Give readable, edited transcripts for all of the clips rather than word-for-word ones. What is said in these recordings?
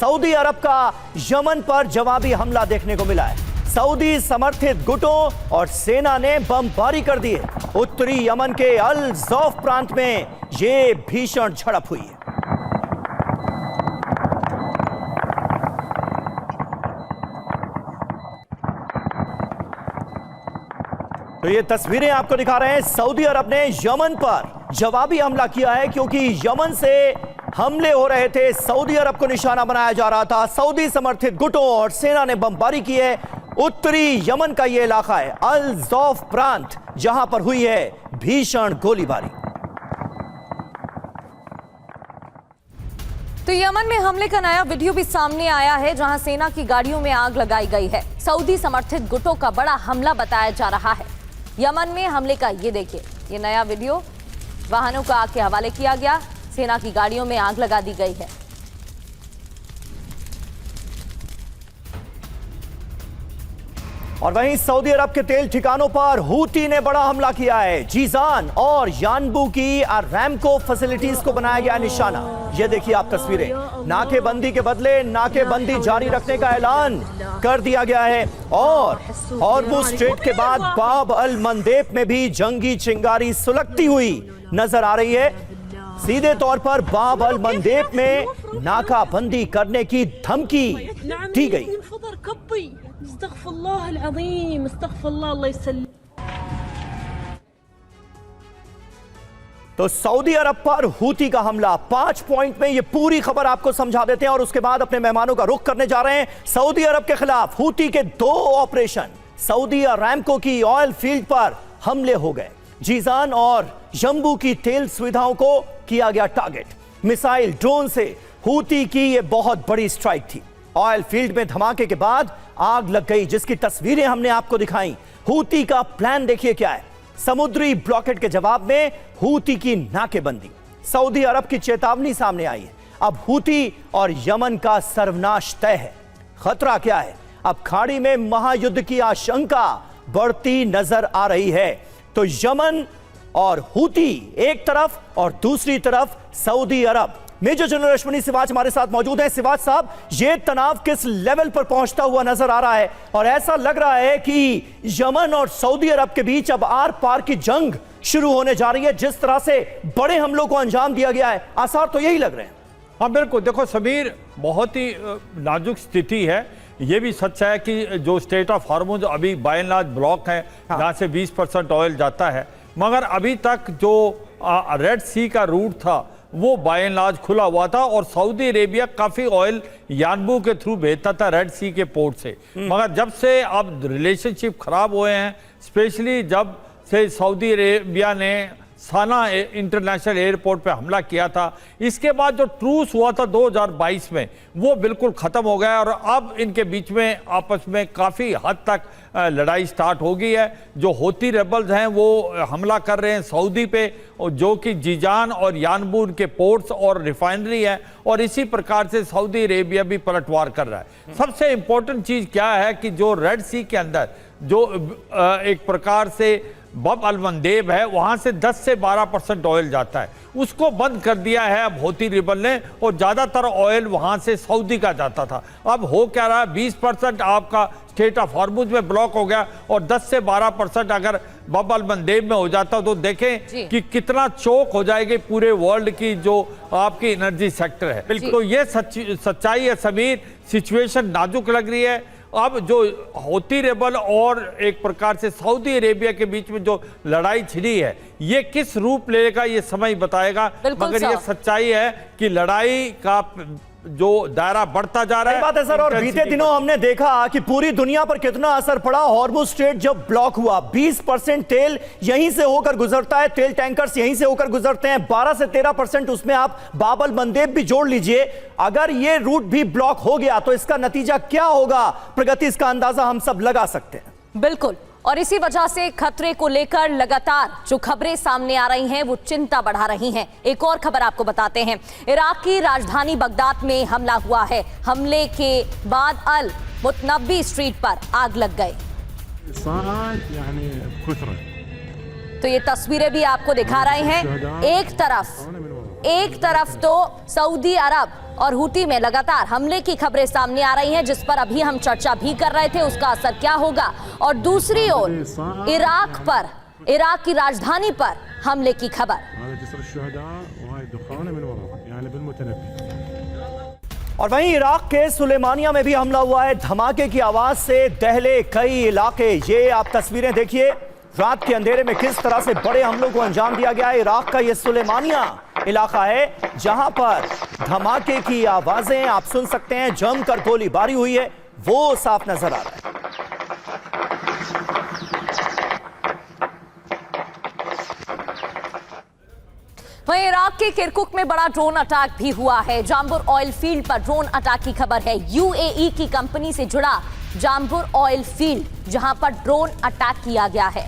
Saudi अरब का Yemen पर जवाबी हमला देखने को मिला है। सऊदी समर्थित गुटों और सेना ने बमबारी कर दी है। उत्तरी यमन के अल ज़ौफ प्रांत में यह भीषण झड़प हुई है। तो ये तस्वीरें आपको दिखा रहे हैं। सऊदी अरब ने यमन पर जवाबी हमला किया है क्योंकि यमन से हमले हो रहे थे। सऊदी अरब को निशाना बनाया जा रहा था। सऊदी समर्थित गुटों और सेना ने बमबारी की है। उत्तरी यमन का यह इलाका है अल ज़ौफ प्रांत, जहां पर हुई है भीषण गोलीबारी। तो यमन में हमले का नया वीडियो भी सामने आया है, जहां सेना की गाड़ियों में आग लगाई गई है। सऊदी समर्थित गुटों का बड़ा हमला बताया जा रहा है। यमन में हमले का ये देखिए, ये नया वीडियो, वाहनों का आग के हवाले किया गया, सेना की गाड़ियों में आग लगा दी गई है। और वहीं सऊदी अरब के तेल ठिकानों पर हूती ने बड़ा हमला किया है। जीजान और यानबू की अरामको फैसिलिटीज को बनाया गया निशाना। ये देखिए आप तस्वीरें। नाकेबंदी के बदले नाकेबंदी जारी रखने का ऐलान कर दिया गया है। और हॉर्मुज़ स्ट्रेट के बाद बाब अल मंदेब में भी जंगी चिंगारी सुलगती हुई नजर आ रही है। सीधे तौर पर बाब अल मंदेब में नाकाबंदी करने की धमकी दी गई। तो सऊदी अरब पर हूती का हमला 5 पॉइंट में, ये पूरी खबर आपको समझा देते हैं और उसके बाद अपने मेहमानों का रुख करने जा रहे हैं। सऊदी अरब के खिलाफ हूती के 2 ऑपरेशन। सऊदी अरामको की ऑयल फील्ड पर हमले हो गए। जीजान और यम्बू की तेल सुविधाओं को किया गया टारगेट। मिसाइल ड्रोन से हूती की यह बहुत बड़ी स्ट्राइक थी। ऑयल फील्ड में धमाके के बाद आग लग गई, जिसकी तस्वीरें हमने आपको दिखाई। हूती का प्लान देखिए क्या है। समुद्री ब्लॉकेट के जवाब में हूती की नाकेबंदी। सऊदी अरब की चेतावनी सामने आई है। अब हूती और यमन का सर्वनाश तय है। खतरा क्या है? अब खाड़ी में महायुद्ध की आशंका बढ़ती नजर आ रही है। तो यमन और हूती एक तरफ और दूसरी तरफ सऊदी अरब। मेजर जनरल अश्विनी सिवाच हमारे साथ मौजूद हैं। सिवाच साहब, ये तनाव किस लेवल पर पहुंचता हुआ नजर आ रहा है? और ऐसा लग रहा है कि यमन और सऊदी अरब के बीच अब आर पार की जंग शुरू होने जा रही है। जिस तरह से बड़े हमलों को अंजाम दिया गया है, आसार तो यही लग रहे हैं। हाँ बिल्कुल, देखो समीर, बहुत ही नाजुक स्थिति है। ये भी सच है कि जो स्टेट ऑफ हॉर्मुज़ अभी बाय एंड लार्ज ब्लॉक है, जहाँ से 20% ऑयल जाता है, मगर अभी तक जो रेड सी का रूट था वो बाय एंड लार्ज खुला हुआ था और सऊदी अरेबिया काफ़ी ऑयल यानबू के थ्रू भेजता था रेड सी के पोर्ट से। मगर जब से अब रिलेशनशिप खराब हुए हैं, स्पेशली जब से सऊदी अरेबिया ने साना इंटरनेशनल एयरपोर्ट पे हमला किया था, इसके बाद जो ट्रूस हुआ था 2022 में, वो बिल्कुल ख़त्म हो गया और अब इनके बीच में आपस में काफ़ी हद तक लड़ाई स्टार्ट हो गई है। जो हूती रेबल्स हैं वो हमला कर रहे हैं सऊदी पे, जो कि जीजान और यानबू के पोर्ट्स और रिफाइनरी है, और इसी प्रकार से सऊदी अरेबिया भी पलटवार कर रहा है। सबसे इम्पोर्टेंट चीज़ क्या है कि जो रेड सी के अंदर जो एक प्रकार से बाब अल मंदेब है, वहां से 10 से 12% ऑयल जाता है, उसको बंद कर दिया है अब हूती रिबल ने, और ज़्यादातर ऑयल वहां से सऊदी का जाता था। अब हो क्या रहा है, 20% आपका स्टेट ऑफ हॉर्मुज़ में ब्लॉक हो गया और 10 से 12% अगर बाब अल मंदेब में हो जाता तो देखें कि कितना चोक हो जाएगी पूरे वर्ल्ड की जो आपकी एनर्जी सेक्टर है। तो ये सच्चाई है समीर, सिचुएशन नाजुक लग रही है। अब जो हूती रेबल और एक प्रकार से सऊदी अरेबिया के बीच में जो लड़ाई छिड़ी है, ये किस रूप लेगा ये समय बताएगा, मगर ये सच्चाई है कि लड़ाई का जो दायरा बढ़ता जा रहा है। बात है सर, और बीते दिनों हमने देखा कि पूरी दुनिया पर कितना असर पड़ा। हॉर्मुज़ स्ट्रेट जब ब्लॉक हुआ, 20% तेल यहीं से होकर गुजरता है, तेल टैंकर्स यहीं से होकर गुजरते हैं। 12 से 13% उसमें आप बाब अल मंदेब भी जोड़ लीजिए। अगर ये रूट भी ब्लॉक हो गया तो इसका नतीजा क्या होगा? प्रगति, इसका अंदाजा हम सब लगा सकते हैं। बिल्कुल, और इसी वजह से खतरे को लेकर लगातार जो खबरें सामने आ रही हैं वो चिंता बढ़ा रही हैं। एक और खबर आपको बताते हैं, इराक की राजधानी बगदाद में हमला हुआ है। हमले के बाद अल मुतनब्बी स्ट्रीट पर आग लग गई। तो ये तस्वीरें भी आपको दिखा रहे हैं। एक तरफ एक तरफ तो सऊदी अरब और हूती में लगातार हमले की खबरें सामने आ रही हैं, जिस पर अभी हम चर्चा भी कर रहे थे, उसका असर क्या होगा। और दूसरी ओर इराक की राजधानी पर हमले की खबर। और वहीं इराक के सुलेमानिया में भी हमला हुआ है। धमाके की आवाज से दहले कई इलाके। ये आप तस्वीरें देखिए, रात के अंधेरे में किस तरह से बड़े हमलों को अंजाम दिया गया है। इराक का ये सुलेमानिया इलाका है जहां पर धमाके की आवाजें आप सुन सकते हैं। जमकर गोलीबारी हुई है वो साफ नजर आ रहा है। वहीं इराक के किरकुक में बड़ा ड्रोन अटैक भी हुआ है। जाम्बुर ऑयल फील्ड पर ड्रोन अटैक की खबर है। यूएई की कंपनी से जुड़ा जाम्बुर ऑयल फील्ड जहां पर ड्रोन अटैक किया गया है।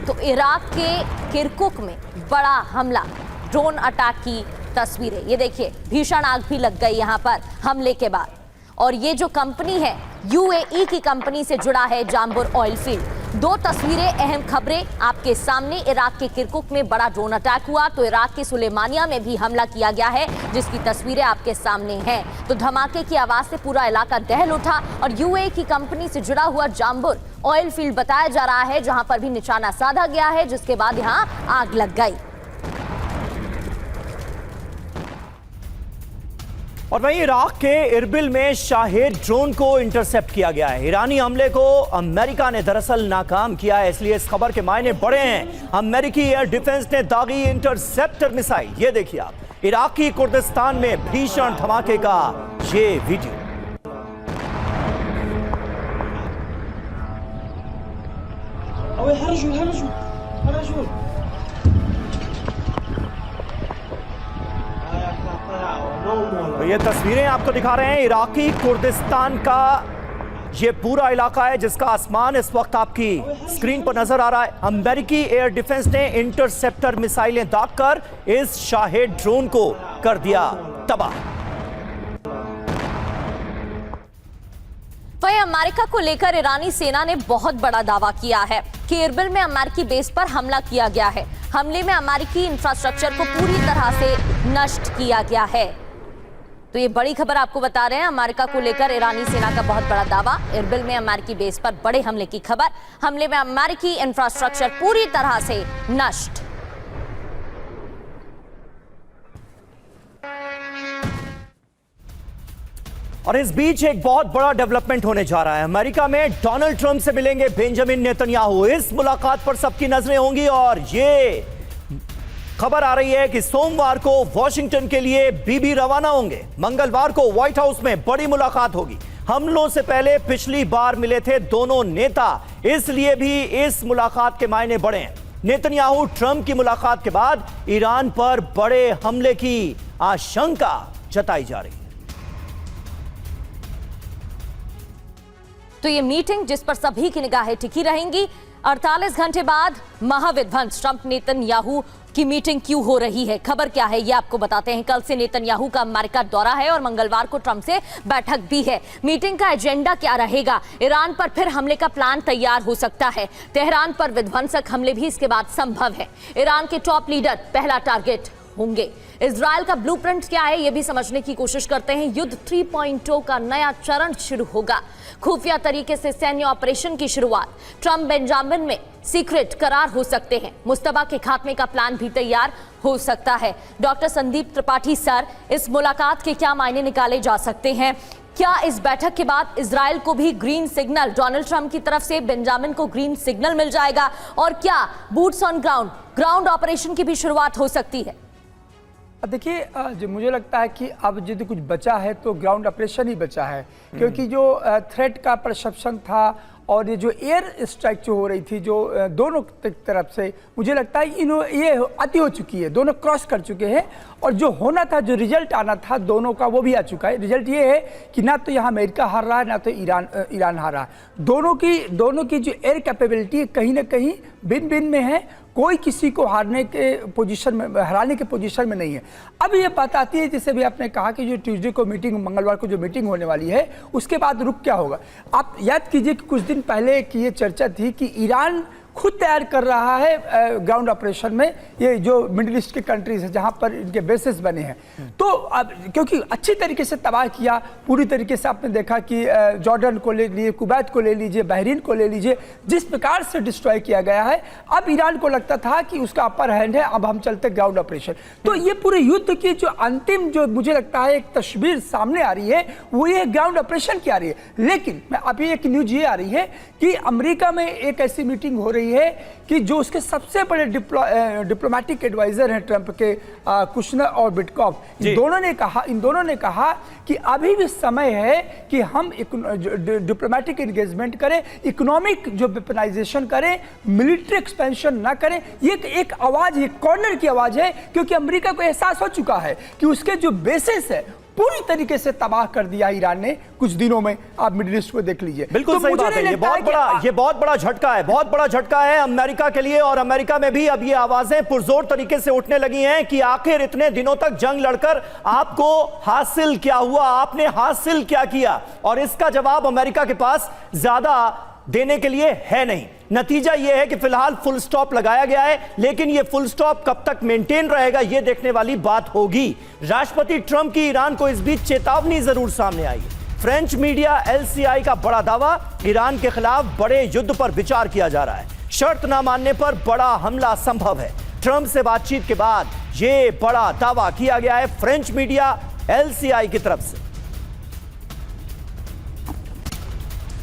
तो इराक के किरकुक में बड़ा हमला, ड्रोन अटैक की तस्वीरें ये देखिए। भीषण आग भी लग गई यहां पर हमले के बाद। और ये जो कंपनी है यूएई की कंपनी से जुड़ा है जाम्बुर ऑयल फील्ड। दो तस्वीरें, अहम खबरें आपके सामने। इराक के किरकुक में बड़ा ड्रोन अटैक हुआ तो इराक के सुलेमानिया में भी हमला किया गया है, जिसकी तस्वीरें आपके सामने हैं। तो धमाके की आवाज से पूरा इलाका दहल उठा और यूएई की कंपनी से जुड़ा हुआ जाम्बुर ऑयल फील्ड बताया जा रहा है, जहां पर भी निशाना साधा गया है, जिसके बाद यहां आग लग गई। और वहीं इराक के इरबिल में शाहेद ड्रोन को इंटरसेप्ट किया गया है। ईरानी हमले को अमेरिका ने दरअसल नाकाम किया है, इसलिए इस खबर के मायने बड़े हैं। अमेरिकी एयर डिफेंस ने दागी इंटरसेप्टर मिसाइल। ये देखिए आप, इराकी कुर्दिस्तान में भीषण धमाके का ये वीडियो। तो ये तस्वीरें आपको दिखा रहे हैं इराकी कुर्दिस्तान का ये पूरा इलाका है, जिसका आसमान इस वक्त आपकी स्क्रीन पर नजर आ रहा है। अमेरिकी एयर डिफेंस ने इंटरसेप्टर मिसाइलें दागकर इस शाहेद ड्रोन को कर दिया तबाह। वहीं अमेरिका को लेकर ईरानी सेना ने बहुत बड़ा दावा किया है कि इरबिल में अमेरिकी बेस पर हमला किया गया है। हमले में अमेरिकी इंफ्रास्ट्रक्चर को पूरी तरह से नष्ट किया गया है। तो ये बड़ी खबर आपको बता रहे हैं। अमेरिका को लेकर ईरानी सेना का बहुत बड़ा दावा। इरबिल में अमेरिकी बेस पर बड़े हमले की खबर। हमले में अमेरिकी इंफ्रास्ट्रक्चर पूरी तरह से नष्ट। और इस बीच एक बहुत बड़ा डेवलपमेंट होने जा रहा है। अमेरिका में डोनाल्ड ट्रंप से मिलेंगे बेंजामिन नेतन्याहू। इस मुलाकात पर सबकी नजरें होंगी और ये खबर आ रही है कि सोमवार को वॉशिंगटन के लिए बीबी रवाना होंगे। मंगलवार को व्हाइट हाउस में बड़ी मुलाकात होगी। हमलों से पहले पिछली बार मिले थे दोनों नेता, इसलिए भी इस मुलाकात के मायने बड़े हैं। नेतन्याहू ट्रंप की मुलाकात के बाद ईरान पर बड़े हमले की आशंका जताई जा रही है। तो ये मीटिंग जिस पर सभी की निगाहें टिकी रहेंगी। 48 घंटे बाद महाविध्वंस ट्रंप नेतन्याहू की मीटिंग क्यों हो रही है, खबर क्या है, ये आपको बताते हैं। कल से नेतन्याहू का अमेरिका दौरा है और मंगलवार को ट्रंप से बैठक भी है। मीटिंग का एजेंडा क्या रहेगा? ईरान पर फिर हमले का प्लान तैयार हो सकता है। तेहरान पर विध्वंसक हमले भी इसके बाद संभव है। ईरान के टॉप लीडर पहला टारगेट होंगे। इजराइल का ब्लूप्रिंट क्या है, यह भी समझने की कोशिश करते हैं। युद्ध 3.0 का नया चरण शुरू होगा। खुफिया तरीके से सैन्य ऑपरेशन की शुरुआत। ट्रंप बेंजामिन में सीक्रेट करार हो सकते हैं। मुस्तबा के खात्मे का प्लान भी तैयार हो सकता है। डॉक्टर संदीप त्रिपाठी सर, इस मुलाकात के क्या मायने निकाले जा सकते हैं? क्या इस बैठक के बाद इजराइल को भी ग्रीन सिग्नल, डोनाल्ड ट्रंप की तरफ से बेंजामिन को ग्रीन सिग्नल मिल जाएगा? और क्या बूट्स ऑन ग्राउंड ऑपरेशन की भी शुरुआत हो सकती है? देखिए, जो मुझे लगता है कि अब यदि कुछ बचा है तो ग्राउंड ऑपरेशन ही बचा है, क्योंकि जो थ्रेट का परसेप्शन था और ये जो एयर स्ट्राइक जो हो रही थी जो दोनों तरफ से, मुझे लगता है ये अति हो चुकी है। दोनों क्रॉस कर चुके हैं और जो होना था, जो रिजल्ट आना था दोनों का, वो भी आ चुका है। रिजल्ट ये है कि ना तो यहाँ अमेरिका हार रहा है, ना तो ईरान हार रहा है। दोनों की जो एयर कैपेबिलिटी कहीं ना कहीं भिन्न भिन्न में है। कोई किसी को हराने के पोजीशन में नहीं है। अब ये बात आती है, जैसे भी आपने कहा कि जो ट्यूसडे को मीटिंग, मंगलवार को जो मीटिंग होने वाली है, उसके बाद रुख क्या होगा। आप याद कीजिए कि कुछ दिन पहले की ये चर्चा थी कि ईरान खुद तैयार कर रहा है ग्राउंड ऑपरेशन में, ये जो मिडिल ईस्ट के कंट्रीज है जहां पर इनके बेसिस बने हैं। तो अब क्योंकि अच्छी तरीके से तबाह किया, पूरी तरीके से आपने देखा कि जॉर्डन को ले लीजिए, कुवैत को ले लीजिए, बहरीन को ले लीजिए, जिस प्रकार से डिस्ट्रॉय किया गया है। अब ईरान को लगता था कि उसका अपर हैंड है, अब हम चलते ग्राउंड ऑपरेशन। तो ये पूरे युद्ध की जो अंतिम जो मुझे लगता है एक तस्वीर सामने आ रही है वो ये ग्राउंड ऑपरेशन की आ रही है। लेकिन मैं अभी एक न्यूज ये आ रही है कि अमेरिका में एक ऐसी मीटिंग हो रही है कि जो उसके सबसे बड़े डिप्लोमेटिक एडवाइजर हैं ट्रंप के, कुशनर और विटकॉफ, इन दोनों ने कहा कि अभी भी समय है कि हम डिप्लोमेटिक एंगेजमेंट करें, इकोनॉमिक जो वेपनाइजेशन करें, मिलिट्री एक्सपेंशन ना करें। ये एक आवाज, एक कॉर्नर की आवाज है, क्योंकि अमेरिका को एहसास हो चुका है कि उसके जो बेसिस है पूरी तरीके से तबाह कर दिया ईरान ने कुछ दिनों में। आप मिडिल ईस्ट को देख लीजिए। बिल्कुल तो सही बात है। ये बहुत बड़ा झटका है, बहुत बड़ा झटका है अमेरिका के लिए। और अमेरिका में भी अब ये आवाजें पुरजोर तरीके से उठने लगी हैं कि आखिर इतने दिनों तक जंग लड़कर आपको हासिल क्या हुआ, आपने हासिल क्या किया। और इसका जवाब अमेरिका के पास ज्यादा देने के लिए है नहीं। नतीजा यह है कि फिलहाल फुल स्टॉप लगाया गया है, लेकिन यह फुल स्टॉप कब तक मेंटेन रहेगा यह देखने वाली बात होगी। राष्ट्रपति ट्रंप की ईरान को इस बीच चेतावनी जरूर सामने आई है। फ्रेंच मीडिया LCI का बड़ा दावा, ईरान के खिलाफ बड़े युद्ध पर विचार किया जा रहा है, शर्त न मानने पर बड़ा हमला संभव है। ट्रंप से बातचीत के बाद यह बड़ा दावा किया गया है फ्रेंच मीडिया LCI की तरफ से।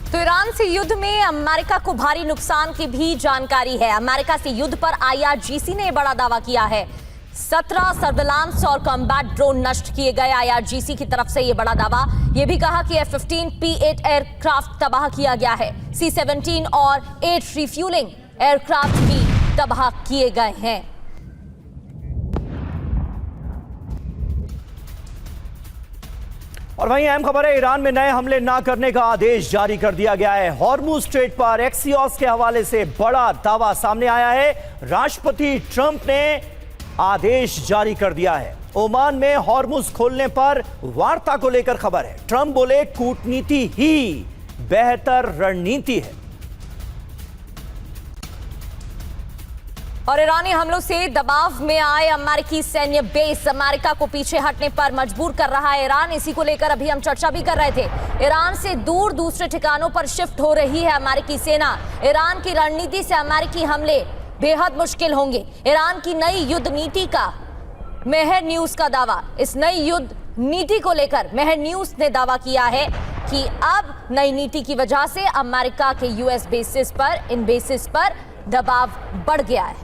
तो ईरान से युद्ध में अमेरिका को भारी नुकसान की भी जानकारी है। अमेरिका से युद्ध पर IRGC ने बड़ा दावा किया है। 17 सर्विलांस और कॉम्बैट ड्रोन नष्ट किए गए। IRGC की तरफ से यह बड़ा दावा। यह भी कहा कि F-15 P-8 एयरक्राफ्ट तबाह किया गया है। C-17 और 8 रिफ्यूलिंग एयरक्राफ्ट भी तबाह किए गए हैं। और वहीं अहम खबर है, ईरान में नए हमले ना करने का आदेश जारी कर दिया गया है। हॉर्मुज स्ट्रेट पर एक्सियोस के हवाले से बड़ा दावा सामने आया है। राष्ट्रपति ट्रंप ने आदेश जारी कर दिया है। ओमान में हॉर्मुज खोलने पर वार्ता को लेकर खबर है। ट्रंप बोले कूटनीति ही बेहतर रणनीति है। और ईरानी हमलों से दबाव में आए अमेरिकी सैन्य बेस अमेरिका को पीछे हटने पर मजबूर कर रहा है ईरान। इसी को लेकर अभी हम चर्चा भी कर रहे थे। ईरान से दूर दूसरे ठिकानों पर शिफ्ट हो रही है अमेरिकी सेना। ईरान की रणनीति से अमेरिकी हमले बेहद मुश्किल होंगे। ईरान की नई युद्ध नीति का मेहर न्यूज का दावा। इस नई युद्ध नीति को लेकर मेहर न्यूज ने दावा किया है कि अब नई नीति की वजह से अमेरिका के US बेसिस पर, इन बेसिस पर दबाव बढ़ गया है।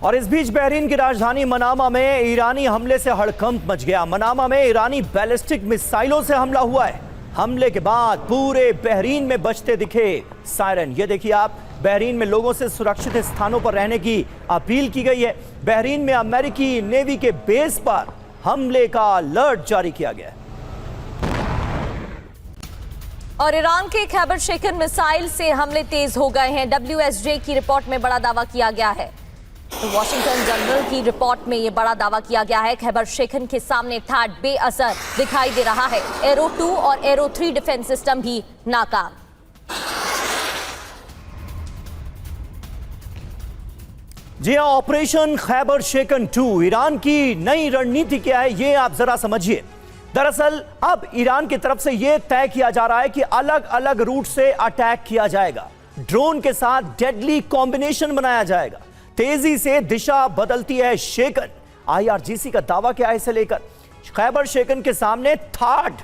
और इस बीच बहरीन की राजधानी मनामा में ईरानी हमले से हड़कंप मच गया। मनामा में ईरानी बैलिस्टिक मिसाइलों से हमला हुआ है। हमले के बाद पूरे बहरीन में बजते दिखे सायरन। ये देखिए आप, बहरीन में लोगों से सुरक्षित स्थानों पर रहने की अपील की गई है। बहरीन में अमेरिकी नेवी के बेस पर हमले का अलर्ट जारी किया गया है। और ईरान के खैबर शेखन मिसाइल से हमले तेज हो गए हैं। WSJ की रिपोर्ट में बड़ा दावा किया गया है। तो वॉशिंगटन जनरल की रिपोर्ट में यह बड़ा दावा किया गया है। खैबर शेखन के सामने थाड बेअसर दिखाई दे रहा है। एरो 2 और एरो 3 डिफेंस सिस्टम भी नाकाम। जी हां, ऑपरेशन खैबर शेखन 2 ईरान की नई रणनीति क्या है ये आप जरा समझिए। दरअसल अब ईरान की तरफ से यह तय किया जा रहा है कि अलग अलग रूट से अटैक किया जाएगा। ड्रोन के साथ डेडली कॉम्बिनेशन बनाया जाएगा। तेजी से दिशा बदलती है शेकन। IRGC का दावा क्या है इसे लेकर? खैबर शेकन के सामने थाड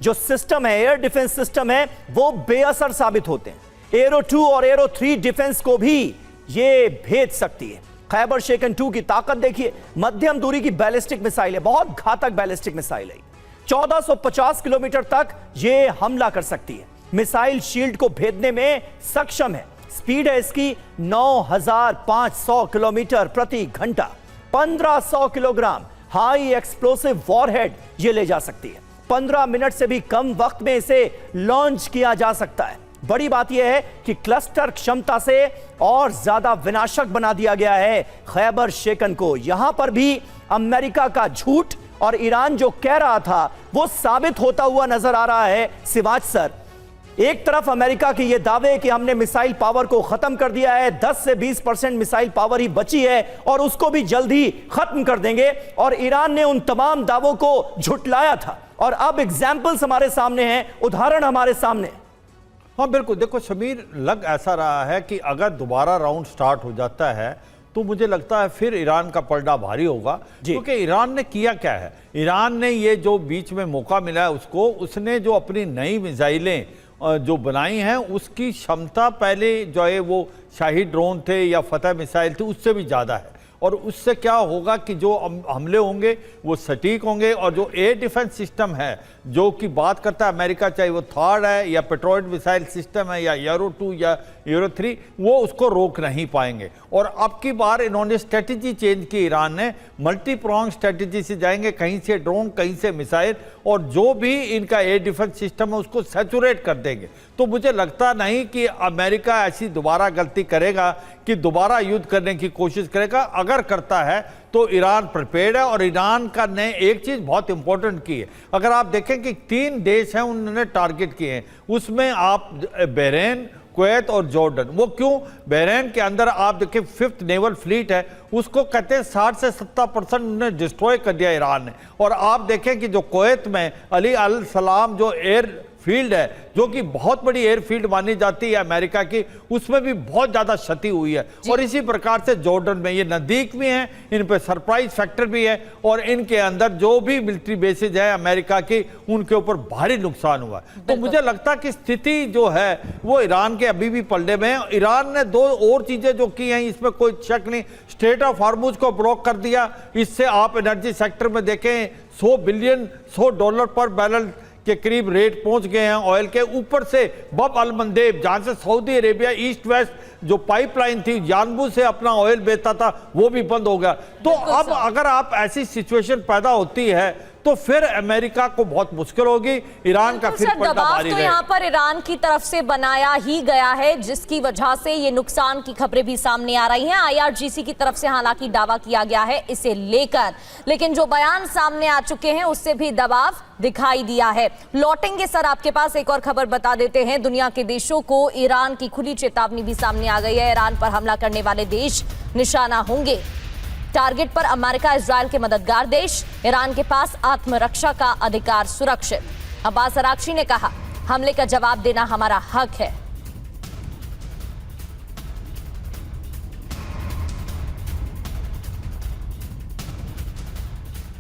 जो सिस्टम है, एयर डिफेंस सिस्टम है, वो बेअसर साबित होते हैं। एरो 2 और एरो 3 डिफेंस को भी ये भेज सकती है। खैबर शेकन 2 की ताकत देखिए। मध्यम दूरी की बैलिस्टिक मिसाइल है, बहुत घातक बैलिस्टिक मिसाइल है। 1450 किलोमीटर तक ये हमला कर सकती है। मिसाइल शील्ड को भेदने में सक्षम है। स्पीड है इसकी 9500 किलोमीटर प्रति घंटा। 1500 किलोग्राम हाई एक्सप्लोसिव वॉरहेड ये ले जा सकती है। 15 मिनट से भी कम वक्त में इसे लॉन्च किया जा सकता है। बड़ी बात यह है कि क्लस्टर क्षमता से और ज्यादा विनाशक बना दिया गया है खैबर शेकन को। यहां पर भी अमेरिका का झूठ और ईरान जो कह रहा था वो साबित होता हुआ नजर आ रहा है। सिवाज सर, एक तरफ अमेरिका के ये दावे कि हमने मिसाइल पावर को खत्म कर दिया है, 10 से 20% मिसाइल पावर ही बची है और उसको भी जल्द ही खत्म कर देंगे, और ईरान ने उन तमाम दावों को झुटलाया था और अब एग्जाम्पल्स हमारे सामने हैं, उदाहरण हमारे सामने। हाँ बिल्कुल, देखो शमीर, लग ऐसा रहा है कि अगर दोबारा राउंड स्टार्ट हो जाता है तो मुझे लगता है फिर ईरान का पलड़ा भारी होगा, क्योंकि ईरान ने किया क्या है, ईरान ने ये जो बीच में मौका मिला है उसको, उसने जो अपनी नई मिसाइलें जो बनाई हैं उसकी क्षमता पहले जो है वो शाही ड्रोन थे या फतह मिसाइल थे उससे भी ज़्यादा है, और उससे क्या होगा कि जो हमले होंगे वो सटीक होंगे, और जो एयर डिफेंस सिस्टम है जो कि बात करता है अमेरिका, चाहे वो थर्ड है या पेट्रोइड मिसाइल सिस्टम है या यूरो 2 या यूरो 3, वो उसको रोक नहीं पाएंगे। और अब की बार इन्होंने स्ट्रेटजी चेंज की, ईरान ने मल्टी प्रोंग स्ट्रेटजी से जाएंगे, कहीं से ड्रोन कहीं से मिसाइल, और जो भी इनका एयर डिफेंस सिस्टम है उसको सैचुरेट कर देंगे। तो मुझे लगता नहीं कि अमेरिका ऐसी दोबारा गलती करेगा कि दोबारा युद्ध करने की कोशिश करेगा। अगर करता है तो ईरान प्रिपेयर्ड है, और ईरान का ने एक चीज़ बहुत इंपॉर्टेंट की है, अगर आप देखें कि 3 देश हैं उन्होंने टारगेट किए हैं, उसमें आप बहरीन, कुवैत और जॉर्डन। वो क्यों? बहरीन के अंदर आप देखिए 5th नेवल फ्लीट है, उसको कहते हैं 60 से 70% उन्होंने डिस्ट्रॉय कर दिया ईरान ने। और आप देखें कि जो कुवैत में अली अल सलाम जो एयर फील्ड है, जो कि बहुत बड़ी एयरफील्ड मानी जाती है अमेरिका की, उसमें भी बहुत ज़्यादा क्षति हुई है। और इसी प्रकार से जॉर्डन में, ये नज़दीक भी हैं, इन पे सरप्राइज फैक्टर भी है, और इनके अंदर जो भी मिलिट्री बेसिस है अमेरिका की, उनके ऊपर भारी नुकसान हुआ। तो मुझे लगता है कि स्थिति जो है वो ईरान के अभी भी पलड़े में है। ईरान ने 2 और चीज़ें जो की हैं इसमें कोई शक नहीं, स्ट्रेट ऑफ हार्मुज को ब्लॉक कर दिया, इससे आप एनर्जी सेक्टर में देखें $100 पर बैरल के करीब रेट पहुंच गए हैं ऑयल के। ऊपर से बब अल मंदेब, जहां से सऊदी अरेबिया ईस्ट वेस्ट जो पाइपलाइन थी जानबूझ से अपना ऑयल बेचता था, वो भी बंद हो गया। तो अब अगर आप ऐसी सिचुएशन पैदा होती है तो फिर अमेरिका को बहुत मुश्किल होगी, ईरान का फिर पलड़ा भारी तो यहाँ पर ईरान की तरफ से बनाया ही गया है, जिसकी वजह से ये नुकसान की खबरें भी सामने आ रही हैं। IRGC की तरफ से हालांकि दावा किया गया है इसे लेकर, लेकिन जो बयान सामने आ चुके हैं उससे भी दबाव दिखाई दिया है। लौटेंगे सर आपके पास, एक और खबर बता देते हैं। दुनिया के देशों को ईरान की खुली चेतावनी भी सामने आ गई है। ईरान पर हमला करने वाले देश निशाना होंगे। टारगेट पर अमेरिका, इजराइल के मददगार देश। ईरान के पास आत्मरक्षा का अधिकार सुरक्षित। अब्बास अरागची ने कहा, हमले का जवाब देना हमारा हक है।